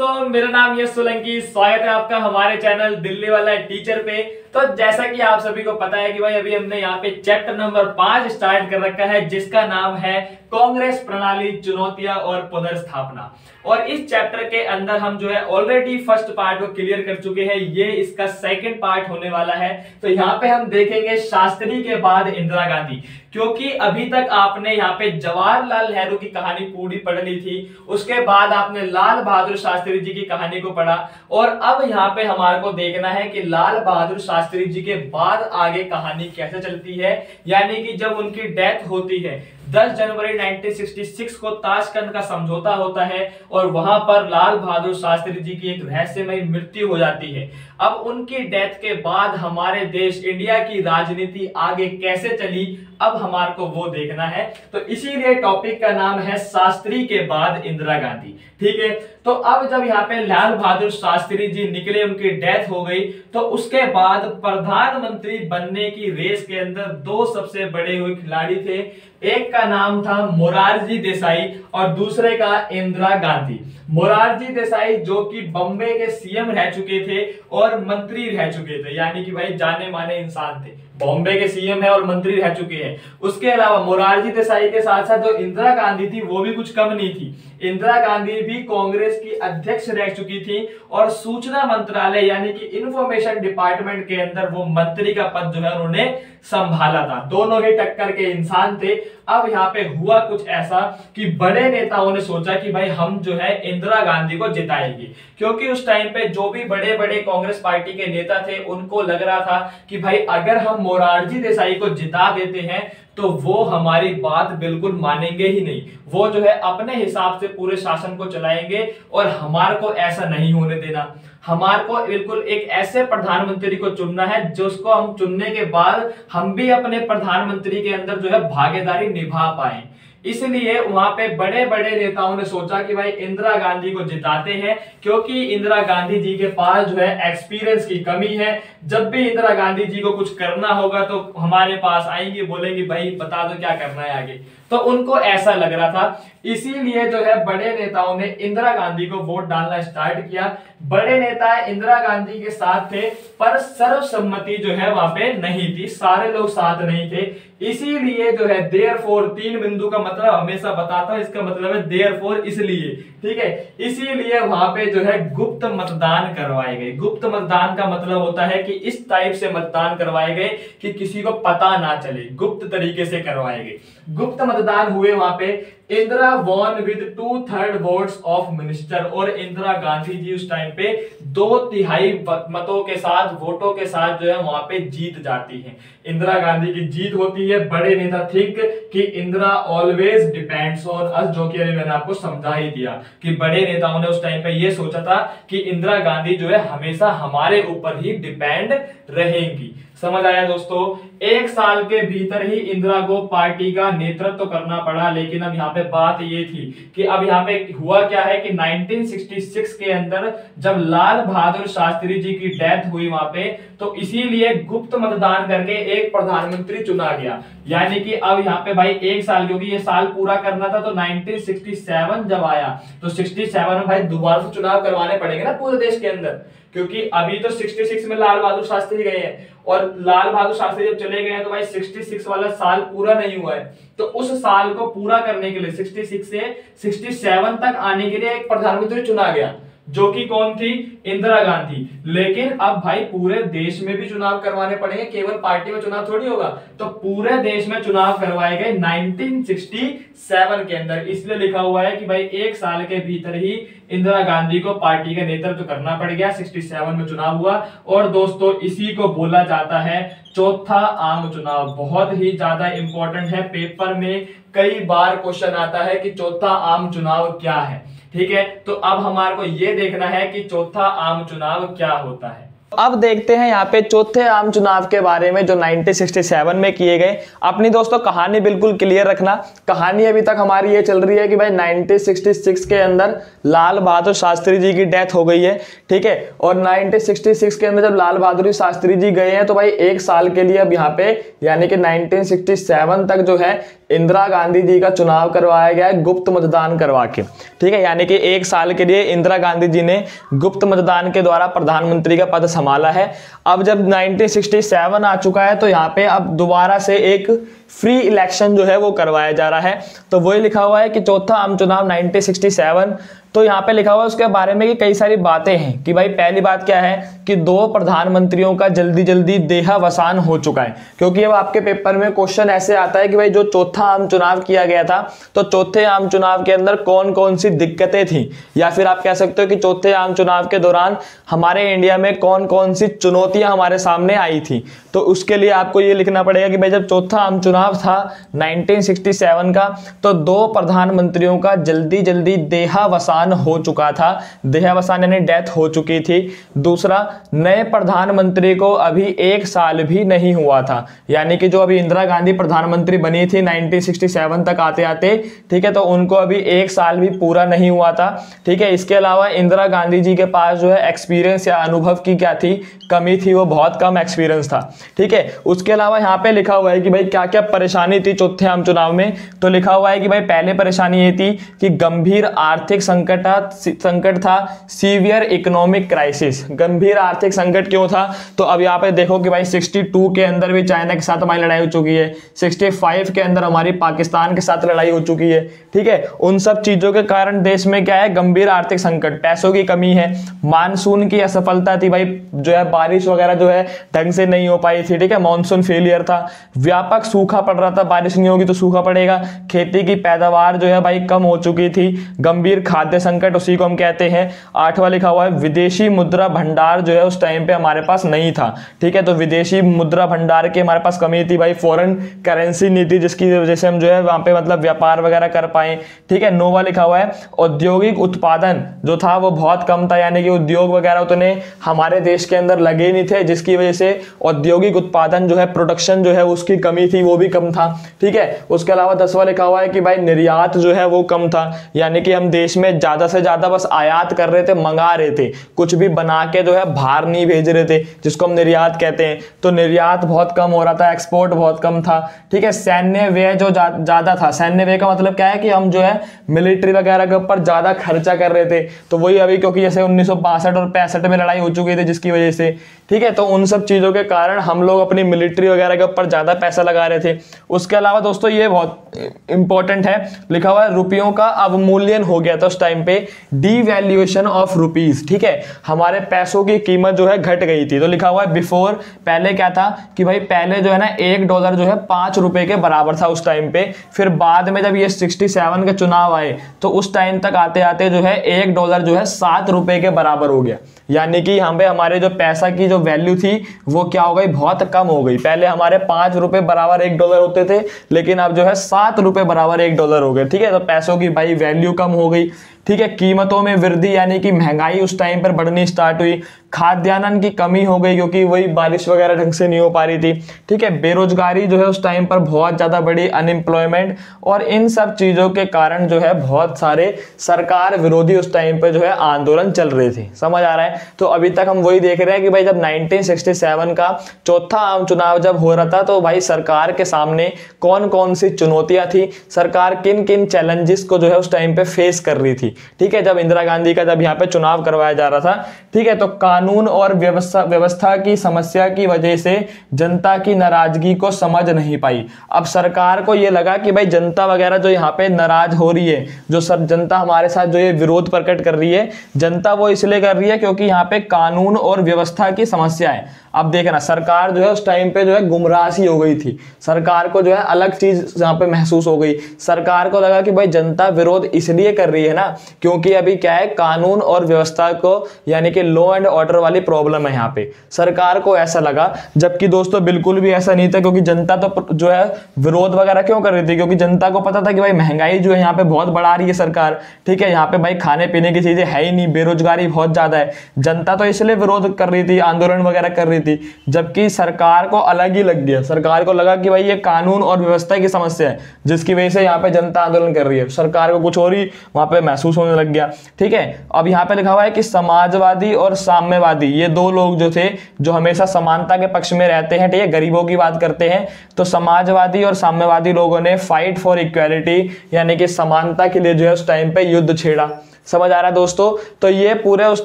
दोस्तों, मेरा नाम यश सोलंकी। स्वागत है आपका हमारे चैनल दिल्ली वाला टीचर पे। तो जैसा कि आप सभी को पता है कि भाई अभी हमने यहाँ पे चैप्टर नंबर 5 स्टार्ट कर रखा है, जिसका नाम है कांग्रेस प्रणाली, चुनौतियां और पुनर्स्थापना। और इस चैप्टर के अंदर हम जो है ऑलरेडी फर्स्ट पार्ट को क्लियर कर चुके हैं, ये इसका सेकंड पार्ट होने वाला है। तो यहाँ पे हम देखेंगे शास्त्री के बाद इंदिरा गांधी, क्योंकि अभी तक आपने यहाँ पे जवाहरलाल नेहरू की कहानी पूरी पढ़ ली थी, उसके बाद आपने लाल बहादुर शास्त्री जी की कहानी को पढ़ा, और अब यहाँ पे हमारे को देखना है कि लाल बहादुर शास्त्री जी के बाद आगे कहानी कैसे चलती है। यानी कि जब उनकी डेथ होती है 10 जनवरी 1966 को ताशकंद का समझौता होता है और वहां पर लाल बहादुर शास्त्री जी की एक रहस्यमयी मृत्यु हो जाती है। अब उनकी डेथ के बाद हमारे देश इंडिया की राजनीति आगे कैसे चली, अब हमारे को वो देखना है। तो इसीलिए टॉपिक का नाम है शास्त्री के बाद इंदिरा गांधी। ठीक है, तो अब जब यहाँ पे लाल बहादुर शास्त्री जी निकले, उनकी डेथ हो गई, तो उसके बाद प्रधानमंत्री बनने की रेस के अंदर दो सबसे बड़े हुए खिलाड़ी थे। एक का नाम था मोरारजी देसाई और दूसरे का इंदिरा गांधी। मोरारजी देसाई जो कि बॉम्बे के सीएम रह चुके थे और मंत्री रह चुके थे, यानी कि भाई जाने माने इंसान थे, बॉम्बे के सीएम है और मंत्री रह चुके हैं। उसके अलावा मोरारजी देसाई के साथ साथ जो इंदिरा गांधी थी वो भी कुछ कम नहीं थी। इंदिरा गांधी भी कांग्रेस की अध्यक्ष रह चुकी थी और सूचना मंत्रालय यानी कि इंफॉर्मेशन डिपार्टमेंट के अंदर वो मंत्री का पद जो है उन्होंने संभाला था। दोनों ही टक्कर के इंसान थे। अब यहाँ पे हुआ कुछ ऐसा कि बड़े नेताओं ने सोचा कि भाई हम जो है इंदिरा गांधी को जिताएंगे, क्योंकि उस टाइम पे जो भी बड़े बड़े कांग्रेस पार्टी के नेता थे उनको लग रहा था कि भाई अगर हम मोरारजी देसाई को जिता देते हैं तो वो हमारी बात बिल्कुल मानेंगे ही नहीं, वो जो है अपने हिसाब से पूरे शासन को चलाएंगे और हमारे को ऐसा नहीं होने देना। हमारे को बिल्कुल एक ऐसे प्रधानमंत्री को चुनना है जिसको हम चुनने के बाद हम भी अपने प्रधानमंत्री के अंदर जो है भागीदारी निभा पाए। इसलिए वहां पे बड़े बड़े नेताओं ने सोचा कि भाई इंदिरा गांधी को जिताते हैं, क्योंकि इंदिरा गांधी जी के पास जो है एक्सपीरियंस की कमी है। जब भी इंदिरा गांधी जी को कुछ करना होगा तो हमारे पास आएंगे, बोलेंगे भाई बता दो क्या करना है आगे। तो उनको ऐसा लग रहा था, इसीलिए जो है बड़े नेताओं ने इंदिरा गांधी को वोट डालना स्टार्ट किया। बड़े नेता इंदिरा गांधी के साथ थे, पर सर्वसम्मति जो है वहां पे नहीं थी, सारे लोग साथ नहीं थे। इसीलिए जो है देयरफॉर, 3 बिंदु का मतलब हमेशा बताता हूं, इसका मतलब है देयरफॉर, इसलिए। ठीक है, इसीलिए वहां पे जो है गुप्त मतदान करवाए गए। गुप्त मतदान का मतलब होता है कि इस टाइप से मतदान करवाए गए कि किसी को पता ना चले, गुप्त तरीके से करवाए गए। गुप्त मतदान हुए वहां पे। Indira won with 2/3 votes of minister, और इंदिरा गांधी जी उस टाइम पे 2/3 मतों के साथ, वोटों के साथ जो है वहां पे जीत जाती है। इंदिरा गांधी की जीत होती है। बड़े नेता थिंक कि Indira always depends on us, जो कि अभी मैंने आपको समझा ही दिया कि बड़े नेताओं ने उस टाइम पे ये सोचा था कि इंदिरा गांधी जो है हमेशा हमारे ऊपर ही डिपेंड रहेंगी। समझ आया दोस्तों? 1 साल के भीतर ही इंदिरा को पार्टी का नेतृत्व करना पड़ा। लेकिन अब यहाँ पे बात ये थी कि अब यहाँ पे हुआ क्या है कि 1966 के अंदर जब लाल बहादुर शास्त्री जी की डेथ हुई वहां पे, तो इसीलिए गुप्त मतदान करके एक प्रधानमंत्री चुना गया। यानी कि अब यहाँ पे भाई 1 साल, क्योंकि ये साल पूरा करना था, तो 1967 जब आया तो 67 में भाई दोबारा से चुनाव करवाने पड़ेंगे ना पूरे देश के अंदर, क्योंकि अभी तो 66 में लाल बहादुर शास्त्री गए हैं और लाल बहादुर शास्त्री जब चले गए हैं तो भाई 66 वाला साल पूरा नहीं हुआ है। तो उस साल को पूरा करने के लिए 66 से 67 तक आने के लिए एक प्रधानमंत्री चुना गया, जो कि कौन थी? इंदिरा गांधी। लेकिन अब भाई पूरे देश में भी चुनाव करवाने पड़ेंगे, केवल पार्टी में चुनाव थोड़ी होगा। तो पूरे देश में चुनाव करवाए गए 1967 के अंदर। इसलिए लिखा हुआ है कि भाई 1 साल के भीतर ही इंदिरा गांधी को पार्टी का नेतृत्व करना पड़ गया। 67 में चुनाव हुआ। और दोस्तों इसी को बोला जाता है चौथा आम चुनाव। बहुत ही ज्यादा इंपॉर्टेंट है, पेपर में कई बार क्वेश्चन आता है कि चौथा आम चुनाव क्या है। ठीक है, तो अब हमारे को ये देखना है कि चौथा आम चुनाव क्या होता है। अब देखते हैं यहाँ पे चौथे आम चुनाव के बारे में जो 1967 में किए गए। अपनी दोस्तों कहानी बिल्कुल क्लियर रखना। कहानी अभी तक हमारी ये चल रही है कि भाई 1966 के अंदर लाल बहादुर शास्त्री जी की डेथ हो गई है। ठीक है, और 1966 के अंदर जब लाल बहादुर शास्त्री जी गए हैं तो भाई 1 साल के लिए अब यहाँ पे यानी कि 1967 तक जो है इंदिरा गांधी जी का चुनाव करवाया गया है गुप्त मतदान करवा के, ठीक है। यानी कि 1 साल के लिए इंदिरा गांधी जी ने गुप्त मतदान के द्वारा प्रधानमंत्री का पद संभाला है। अब जब 1967 आ चुका है तो यहाँ पे अब दोबारा से एक फ्री इलेक्शन जो है वो करवाया जा रहा है। तो वही लिखा हुआ है कि चौथा आम चुनाव 1967। तो यहाँ पे लिखा हुआ है उसके बारे में कि कई सारी बातें हैं कि भाई पहली बात क्या है कि 2 प्रधानमंत्रियों का जल्दी जल्दी देहावसान हो चुका है। क्योंकि अब आपके पेपर में क्वेश्चन ऐसे आता है कि भाई जो चौथा आम चुनाव किया गया था तो चौथे आम चुनाव के अंदर कौन कौन सी दिक्कतें थी, या फिर आप कह सकते हो कि चौथे आम चुनाव के दौरान हमारे इंडिया में कौन कौन सी चुनौतियां हमारे सामने आई थी। तो उसके लिए आपको ये लिखना पड़ेगा कि भाई जब चौथा आम चुनाव था 1967 का तो 2 प्रधानमंत्रियों का जल्दी जल्दी देहावसान हो चुका था। देहावसान यानी डेथ हो चुकी थी। दूसरा, नए प्रधानमंत्री को अभी 1 साल भी नहीं हुआ था, यानी कि जो अभी इंदिरा गांधी प्रधानमंत्री बनी थी 1967 तक आते आते, ठीक है, तो उनको अभी 1 साल भी पूरा नहीं हुआ था, ठीक है। इसके अलावा इंदिरा गांधी जी के पास जो है एक्सपीरियंस या अनुभव की क्या थी, कमी थी, वो बहुत कम एक्सपीरियंस था, ठीक है। उसके अलावा यहाँ पे लिखा हुआ है कि भाई क्या क्या परेशानी थी चौथे आम चुनाव में। तो लिखा हुआ है कि भाई पहले परेशानी ये थी कि गंभीर आर्थिक संकट था, सीवियर इकोनॉमिक क्राइसिस। गंभीर आर्थिक संकट क्यों था, तो अब यहाँ पे देखो कि भाई 62 के अंदर भी चाइना के साथ हमारी लड़ाई हो चुकी है, 65 के अंदर हमारी पाकिस्तान के साथ लड़ाई हो चुकी है, ठीक है। उन सब चीजों के कारण देश में क्या है, गंभीर आर्थिक संकट, पैसों की कमी है, मानसून की असफलता थी, भाई जो है बारिश वगैरह जो है ढंग से नहीं हो पाई थी, ठीक है, मानसून फेलियर था, व्यापक सूखा पड़ रहा था, बारिश नहीं होगी तो सूखा पड़ेगा, खेती की पैदावार जो है भाई कम हो चुकी थी, गंभीर खाद्य संकट उसी को हम कहते हैं। 8वां लिखा हुआ है विदेशी मुद्रा भंडार जो है उस टाइम पे हमारे पास नहीं था, ठीक है, तो विदेशी मुद्रा भंडार की हमारे पास कमी थी, भाई फॉरेन करेंसी नीति जिसकी वजह से हम जो है वहां पे मतलब व्यापार वगैरह कर पाए, ठीक है। 9वां लिखा हुआ है औद्योगिक उत्पादन जो था वो बहुत कम था, यानी कि उद्योग वगैरह उतने हमारे देश के अंदर लगे नहीं थे, जिसकी वजह से औद्योगिक उत्पादन जो है, प्रोडक्शन जो है उसकी कमी थी, वो भी कम था, ठीक है। उसके अलावा 10वां लिखा हुआ है कि भाई निर्यात जो है वो कम था, यानी कि हम देश में ज्यादा से ज्यादा बस आयात कर रहे थे, मंगा रहे थे, कुछ भी बना के जो है बाहर नहीं भेज रहे थे, जिसको हम निर्यात कहते हैं। तो निर्यात बहुत कम हो रहा था, एक्सपोर्ट बहुत कम था, ठीक है। सैन्य व्यय जो ज्यादा था, सैन्य व्यय का मतलब क्या है कि हम जो है मिलिट्री वगैरह के ऊपर ज्यादा खर्चा कर रहे थे। तो वही अभी क्योंकि जैसे 1962 और 65 में लड़ाई हो चुकी थी जिसकी वजह से, ठीक है, तो उन सब चीजों के कारण हम लोग अपनी मिलिट्री वगैरह के ऊपर ज्यादा पैसा लगा रहे थे। उसके अलावा दोस्तों ये बहुत इंपॉर्टेंट है, लिखा हुआ है रुपयों का अवमूल्यन हो गया था उस टाइम पे, डीवैल्यूएशन ऑफ रुपीज, ठीक है, हमारे पैसों की कीमत जो है घट गई थी। तो लिखा हुआ है बिफोर, पहले क्या था कि भाई पहले जो है ना $1 जो है 5 रुपए के बराबर था उस टाइम पे, फिर बाद में जब ये 67 के चुनाव आए तो उस टाइम तक आते आते जो है $1 जो है 7 रुपए के बराबर हो गया, यानी कि यहाँ पे हमारे जो पैसा की जो वैल्यू थी वो क्या हो गई, बहुत कम हो गई। पहले हमारे 5 रुपए बराबर $1 होते थे, लेकिन अब जो है 7 रुपए बराबर $1 हो गए, ठीक है। तो पैसों की भाई वैल्यू कम हो गई, ठीक है। कीमतों में वृद्धि यानी कि महंगाई उस टाइम पर बढ़नी स्टार्ट हुई, खाद्यान्न की कमी हो गई क्योंकि वही बारिश वगैरह ढंग से नहीं हो पा रही थी, ठीक है। बेरोजगारी जो है उस टाइम पर बहुत ज्यादा बढ़ी, अनएम्प्लॉयमेंट, और इन सब चीजों के कारण जो है बहुत सारे सरकार विरोधी उस टाइम पे जो है आंदोलन चल रहे थे, समझ आ रहा है। तो अभी तक हम वही देख रहे हैं कि भाई जब 1967 का चौथा आम चुनाव जब हो रहा था तो भाई सरकार के सामने कौन कौन सी चुनौतियां थी, सरकार किन किन चैलेंजेस को जो है उस टाइम पे फेस कर रही थी, ठीक है, जब इंदिरा गांधी का जब यहाँ पे चुनाव करवाया जा रहा था, ठीक है। तो कानून और व्यवस्था की समस्या की वजह से जनता की नाराजगी को समझ नहीं पाई। अब सरकार को ये लगा कि भाई जनता वगैरह जो यहाँ पे नाराज हो रही है, जो जनता हमारे साथ जो ये विरोध प्रकट कर रही है, जनता वो इसलिए कर रही है क्योंकि यहाँ पे कानून और व्यवस्था की समस्या है। अब देखना सरकार जो है उस टाइम पे जो है गुमराह सी हो गई थी, सरकार को जो है अलग चीज यहाँ पे महसूस हो गई। सरकार को लगा कि भाई जनता विरोध इसलिए कर रही है ना क्योंकि अभी क्या है, कानून और व्यवस्था को यानी कि लॉ एंड ऑर्डर वाली प्रॉब्लम है यहाँ पे, सरकार को ऐसा लगा। जबकि दोस्तों बिल्कुल भी ऐसा नहीं था, क्योंकि जनता तो जो है विरोध वगैरह क्यों कर रही थी, क्योंकि जनता को पता था कि भाई महंगाई जो है यहाँ पे बहुत बढ़ा रही है सरकार, ठीक है, यहाँ पे भाई खाने पीने की चीजें है ही नहीं, बेरोजगारी बहुत ज्यादा है। जनता तो इसलिए विरोध कर रही थी, आंदोलन वगैरह कर रही रही थी, जबकि सरकार को अलग ही लग गया। सरकार को लगा कि भाई ये कानून और व्यवस्था की समस्या है जिसकी वजह से यहाँ पे जनता आंदोलन कर रही है, सरकार को कुछ और ही वहां पे महसूस होने लग गया। ठीक है, अब यहाँ पे लिखा हुआ है कि समाजवादी और साम्यवादी ये दो लोग जो थे जो हमेशा समानता के पक्ष में रहते हैं, ठीक है, गरीबों की बात करते हैं, तो समाजवादी और साम्यवादी लोगों ने फाइट फॉर इक्वालिटी यानी कि समानता के लिए जो है उस टाइम पे युद्ध छेड़ा। समझ आ रहा है दोस्तों? तो ये पूरे उस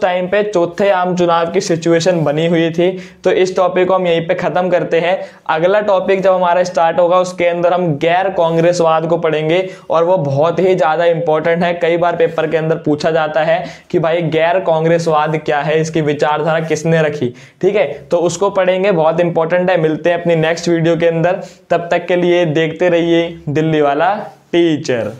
टाइम पे चौथे आम चुनाव की सिचुएशन बनी हुई थी। तो इस टॉपिक को हम यहीं पे खत्म करते हैं। अगला टॉपिक जब हमारा स्टार्ट होगा उसके अंदर हम गैर कांग्रेसवाद को पढ़ेंगे और वो बहुत ही ज्यादा इंपॉर्टेंट है। कई बार पेपर के अंदर पूछा जाता है कि भाई गैर कांग्रेसवाद क्या है, इसकी विचारधारा किसने रखी। ठीक है, तो उसको पढ़ेंगे, बहुत इंपॉर्टेंट है। मिलते हैं अपनी नेक्स्ट वीडियो के अंदर, तब तक के लिए देखते रहिए दिल्ली वाला टीचर।